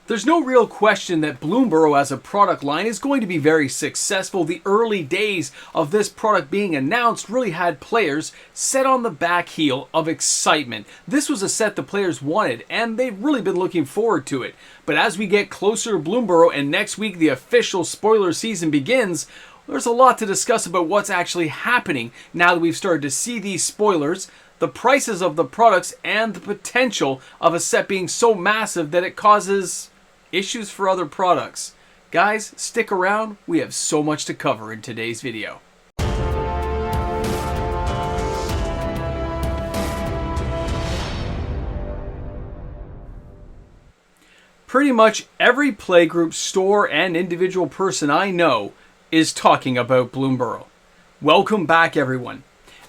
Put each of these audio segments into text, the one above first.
There's no real question that Bloomburrow as a product line is going to be very successful. The early days of this product being announced really had players set on the back heel of excitement. This was a set the players wanted, and they've really been looking forward to it. But as we get closer to Bloomburrow and next week the official spoiler season begins, there's a lot to discuss about what's actually happening now that we've started to see these spoilers, the prices of the products, and the potential of a set being so massive that it causes issues for other products. Guys, stick around. We have so much to cover in today's video. Pretty much every playgroup, store, and individual person I know is talking about Bloomburrow. Welcome back, everyone.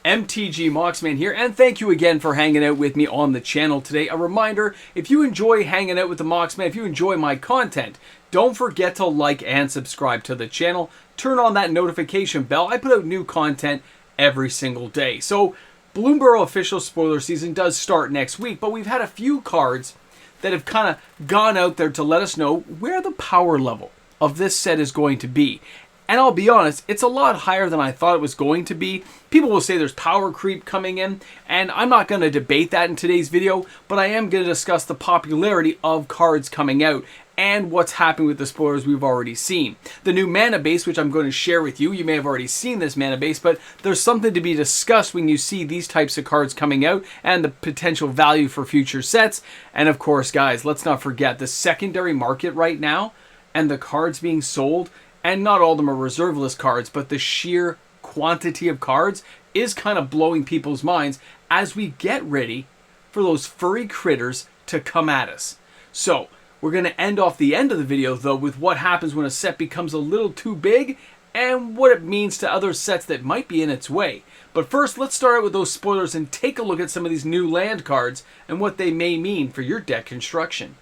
MTG Moxman here, and thank you again for hanging out with me on the channel today. A reminder, if you enjoy hanging out with the Moxman, if you enjoy my content, don't forget to like and subscribe to the channel. Turn on that notification bell. I put out new content every single day. So, Bloomburrow official spoiler season does start next week, but we've had a few cards that have kind of gone out there to let us know where the power level of this set is going to be. And I'll be honest, it's a lot higher than I thought it was going to be. People will say there's power creep coming in, and I'm not going to debate that in today's video, but I am going to discuss the popularity of cards coming out and what's happening with the spoilers we've already seen. The new mana base, which I'm going to share with you, you may have already seen this mana base, but there's something to be discussed when you see these types of cards coming out and the potential value for future sets. And of course, guys, let's not forget the secondary market right now and the cards being sold. And not all of them are reserve list cards, but the sheer quantity of cards is kind of blowing people's minds as we get ready for those furry critters to come at us. So, we're going to end off the end of the video, though, with what happens when a set becomes a little too big and what it means to other sets that might be in its way. But first, let's start out with those spoilers and take a look at some of these new land cards and what they may mean for your deck construction.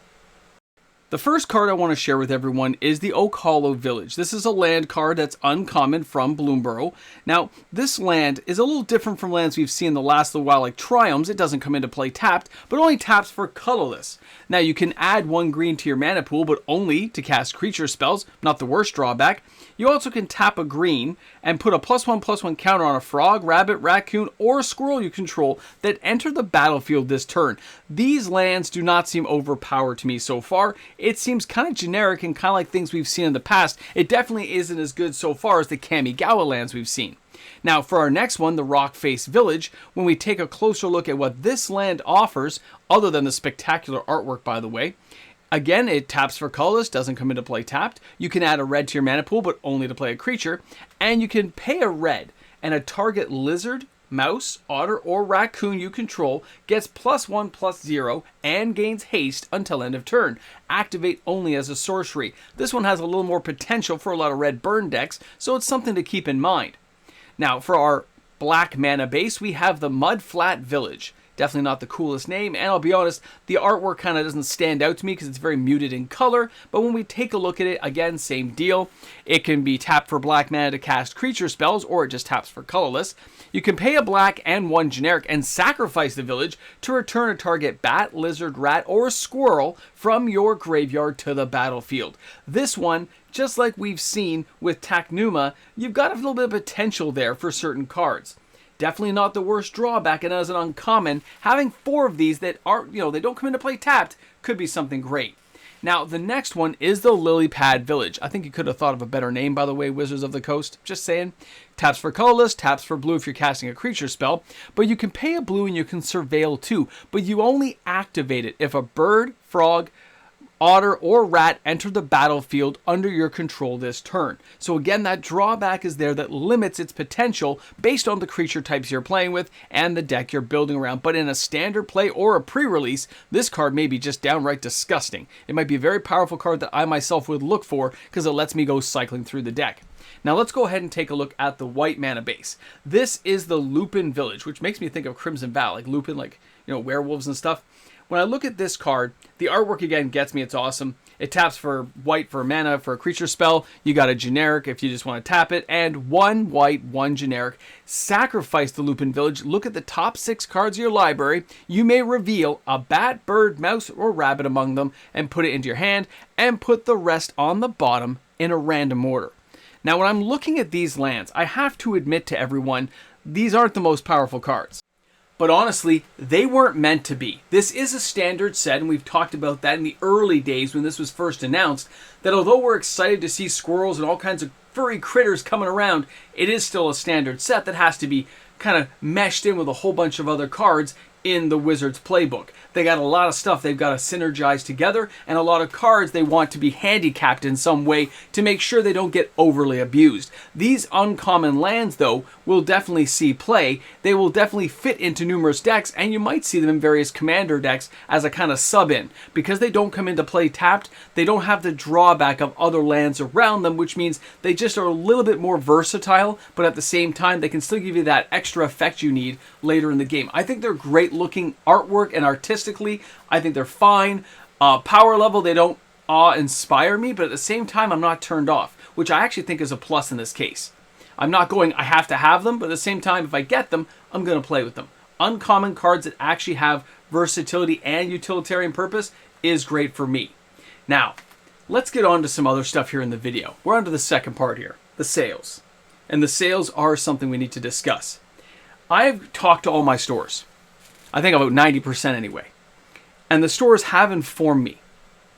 The first card I want to share with everyone is the Oak Hollow Village. This is a land card that's uncommon from Bloomburrow. Now, this land is a little different from lands we've seen the last little while, like Triomes. It doesn't come into play tapped, but only taps for colorless. Now, you can add 1 green to your mana pool, but only to cast creature spells, not the worst drawback. You also can tap a green and put a +1/+1 counter on a frog, rabbit, raccoon, or squirrel you control that enter the battlefield this turn. These lands do not seem overpowered to me so far. It seems kind of generic and kind of like things we've seen in the past. It definitely isn't as good so far as the Kamigawa lands we've seen. Now, for our next one, the Rockface Village, when we take a closer look at what this land offers, other than the spectacular artwork, by the way, again, it taps for colorless, doesn't come into play tapped. You can add a red to your mana pool, but only to play a creature. And you can pay a red, and a target lizard, mouse, otter, or raccoon you control gets +1/+0 and gains haste until end of turn. Activate only as a sorcery. This one has a little more potential for a lot of red burn decks, so it's something to keep in mind. Now, for our black mana base, we have the Mudflat Village. Definitely not the coolest name, and I'll be honest, the artwork kind of doesn't stand out to me because it's very muted in color, but when we take a look at it, again, same deal. It can be tapped for black mana to cast creature spells, or it just taps for colorless. You can pay a black and 1 generic and sacrifice the village to return a target bat, lizard, rat, or squirrel from your graveyard to the battlefield. This one, just like we've seen with Taknuma, you've got a little bit of potential there for certain cards. Definitely not the worst drawback, and as an uncommon, having 4 of these that aren't, they don't come into play tapped could be something great. Now, the next one is the Lilypad Village. I think you could have thought of a better name, by the way, Wizards of the Coast. Just saying. Taps for colorless, taps for blue if you're casting a creature spell, but you can pay a blue and you can surveil too, but you only activate it if a bird, frog, otter, or rat enter the battlefield under your control this turn. So again, that drawback is there that limits its potential based on the creature types you're playing with and the deck you're building around. But in a standard play or a pre-release, this card may be just downright disgusting. It might be a very powerful card that I myself would look for because it lets me go cycling through the deck. Now let's go ahead and take a look at the white mana base. This is the Lupin Village, which makes me think of Crimson Vow, like Lupin, like, werewolves and stuff. When I look at this card, the artwork again gets me. It's awesome. It taps for white for mana for a creature spell. You got a generic if you just want to tap it, and 1 white, 1 generic. Sacrifice the Lupin Village. Look at the top 6 cards of your library. You may reveal a bat, bird, mouse, or rabbit among them and put it into your hand, and put the rest on the bottom in a random order. Now, when I'm looking at these lands, I have to admit to everyone, these aren't the most powerful cards. But honestly, they weren't meant to be. This is a standard set, and we've talked about that in the early days when this was first announced, that although we're excited to see squirrels and all kinds of furry critters coming around, it is still a standard set that has to be kind of meshed in with a whole bunch of other cards in the Wizards playbook. They got a lot of stuff they've got to synergize together, and a lot of cards they want to be handicapped in some way to make sure they don't get overly abused. These uncommon lands, though, will definitely see play. They will definitely fit into numerous decks, and you might see them in various commander decks as a kind of sub-in. Because they don't come into play tapped, they don't have the drawback of other lands around them, which means they just are a little bit more versatile, but at the same time, they can still give you that extra effect you need later in the game. I think they're great looking artwork and artistically. I think they're fine. Power level, they don't awe-inspire me, but at the same time, I'm not turned off, which I actually think is a plus in this case. I'm not going, I have to have them, but at the same time, if I get them, I'm going to play with them. Uncommon cards that actually have versatility and utilitarian purpose is great for me. Now, let's get on to some other stuff here in the video. We're on to the second part here, the sales. And the sales are something we need to discuss. I've talked to all my stores. I think about 90% anyway. And the stores have informed me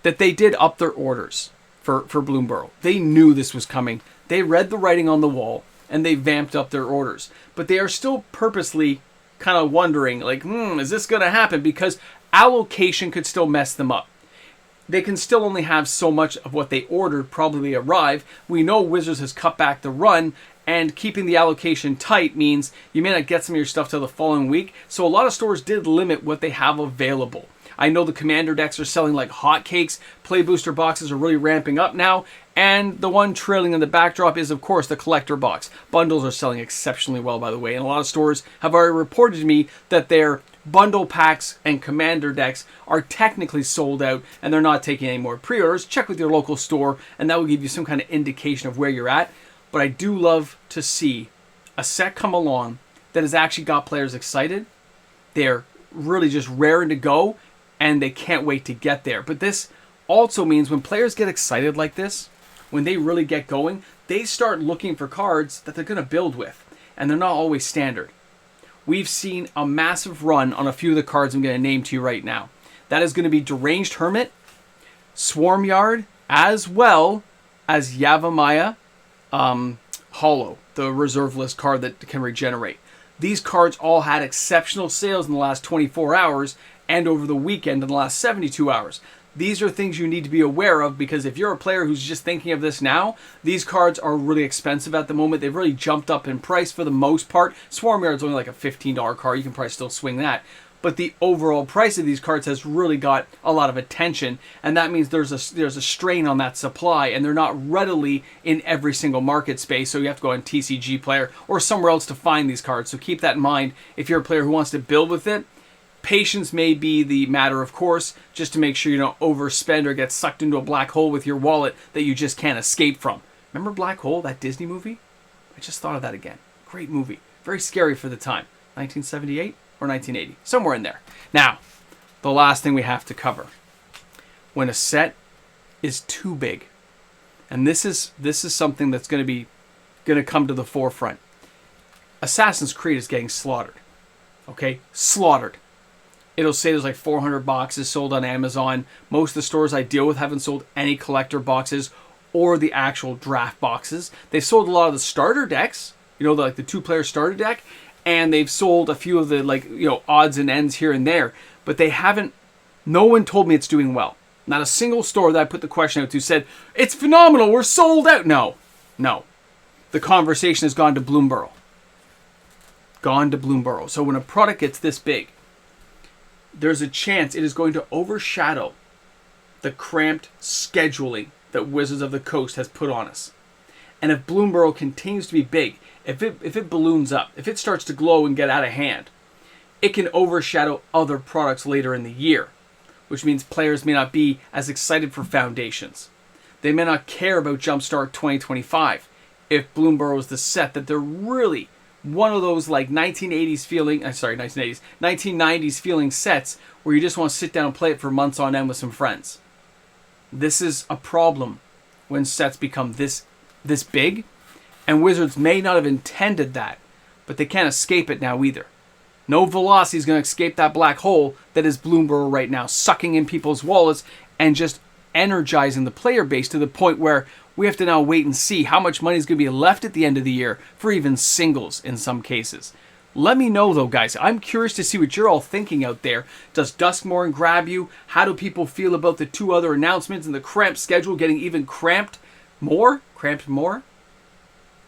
that they did up their orders for Bloomburrow. They knew this was coming. They read the writing on the wall and they vamped up their orders. But they are still purposely kind of wondering, like, is this going to happen? Because allocation could still mess them up. They can still only have so much of what they ordered probably arrive. We know Wizards has cut back the run, and keeping the allocation tight means you may not get some of your stuff till the following week. So a lot of stores did limit what they have available. I know the commander decks are selling like hotcakes. Play booster boxes are really ramping up now. And the one trailing in the backdrop is, of course, the collector box. Bundles are selling exceptionally well, by the way. And a lot of stores have already reported to me that their bundle packs and commander decks are technically sold out and they're not taking any more pre-orders. Check with your local store and that will give you some kind of indication of where you're at. But I do love to see a set come along that has actually got players excited. They're really just raring to go and they can't wait to get there. But this also means when players get excited like this, when they really get going, they start looking for cards that they're going to build with. And they're not always standard. We've seen a massive run on a few of the cards I'm going to name to you right now. That is going to be Deranged Hermit, Swarmyard, as well as Yavimaya Hollow, the reserve list card that can regenerate. These cards all had exceptional sales in the last 24 hours and over the weekend in the last 72 hours. These are things you need to be aware of because if you're a player who's just thinking of this now, these cards are really expensive at the moment. They've really jumped up in price for the most part. Swarmyard's only like a $15 card. You can probably still swing that. But the overall price of these cards has really got a lot of attention, and that means there's a strain on that supply, and they're not readily in every single market space, so you have to go on TCG Player or somewhere else to find these cards. So keep that in mind if you're a player who wants to build with it. Patience may be the matter, of course, just to make sure you don't overspend or get sucked into a black hole with your wallet that you just can't escape from. Remember Black Hole, that Disney movie? I just thought of that again. Great movie. Very scary for the time. 1978 or 1980? Somewhere in there. Now, the last thing we have to cover. When a set is too big, and this is something that's going to come to the forefront. Assassin's Creed is getting slaughtered. Okay? Slaughtered. It'll say there's like 400 boxes sold on Amazon. Most of the stores I deal with haven't sold any collector boxes or the actual draft boxes. They've sold a lot of the starter decks, like the 2-player starter deck, and they've sold a few of the odds and ends here and there, but they haven't. No one told me it's doing well. Not a single store that I put the question out to said, it's phenomenal, we're sold out. No. The conversation has gone to Bloomburrow. So when a product gets this big, there's a chance it is going to overshadow the cramped scheduling that Wizards of the Coast has put on us. And if Bloomburrow continues to be big, if it balloons up, if it starts to glow and get out of hand, it can overshadow other products later in the year, which means players may not be as excited for Foundations. They may not care about Jumpstart 2025 if Bloomburrow is the set that they're really one of those like 1980s feeling, 1990s feeling sets where you just want to sit down and play it for months on end with some friends. This is a problem when sets become this big, and Wizards may not have intended that, but they can't escape it now either. No Velocity is going to escape that black hole that is Bloomburrow right now, sucking in people's wallets and just energizing the player base to the point where we have to now wait and see how much money is going to be left at the end of the year for even singles in some cases. Let me know though, guys. I'm curious to see what you're all thinking out there. Does Duskmourn grab you? How do people feel about the two other announcements and the cramped schedule getting even cramped more? Cramped more?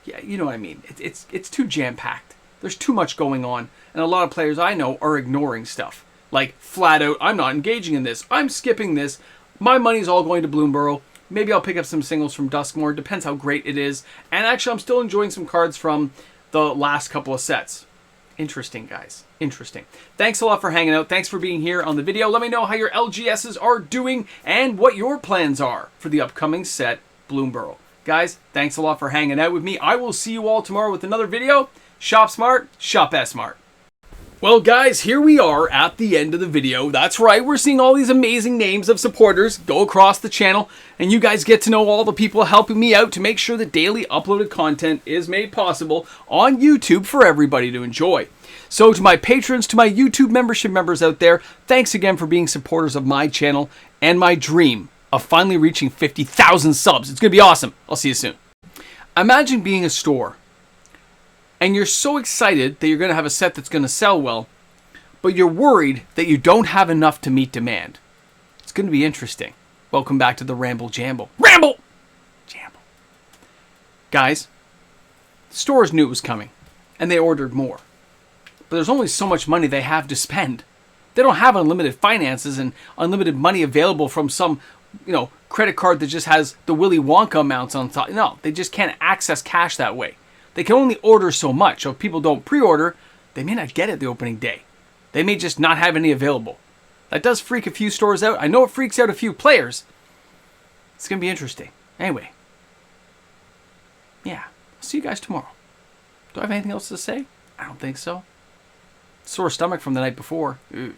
Yeah, you know what I mean. It's too jam-packed. There's too much going on, and a lot of players I know are ignoring stuff. Like, flat out, I'm not engaging in this. I'm skipping this. My money's all going to Bloomburrow. Maybe I'll pick up some singles from Duskmourn. Depends how great it is. And actually, I'm still enjoying some cards from the last couple of sets. Interesting, guys. Interesting. Thanks a lot for hanging out. Thanks for being here on the video. Let me know how your LGSs are doing and what your plans are for the upcoming set, Bloomburrow. Guys, thanks a lot for hanging out with me. I will see you all tomorrow with another video. Shop smart, shop smart. Well, guys, here we are at the end of the video. That's right, we're seeing all these amazing names of supporters go across the channel, and you guys get to know all the people helping me out to make sure that daily uploaded content is made possible on YouTube for everybody to enjoy. So to my patrons, to my YouTube membership members out there, thanks again for being supporters of my channel and my dream of finally reaching 50,000 subs. It's going to be awesome. I'll see you soon. Imagine being a store, and you're so excited that you're going to have a set that's going to sell well, but you're worried that you don't have enough to meet demand. It's going to be interesting. Welcome back to the Ramble Jamble. Ramble! Jamble. Guys, stores knew it was coming, and they ordered more. But there's only so much money they have to spend. They don't have unlimited finances and unlimited money available from some, credit card that just has the Willy Wonka amounts on top. No, they just can't access cash that way. They can only order so much, so if people don't pre-order, they may not get it the opening day. They may just not have any available. That does freak a few stores out. I know it freaks out a few players. It's going to be interesting. Anyway. Yeah. I'll see you guys tomorrow. Do I have anything else to say? I don't think so. Sore stomach from the night before. Ew.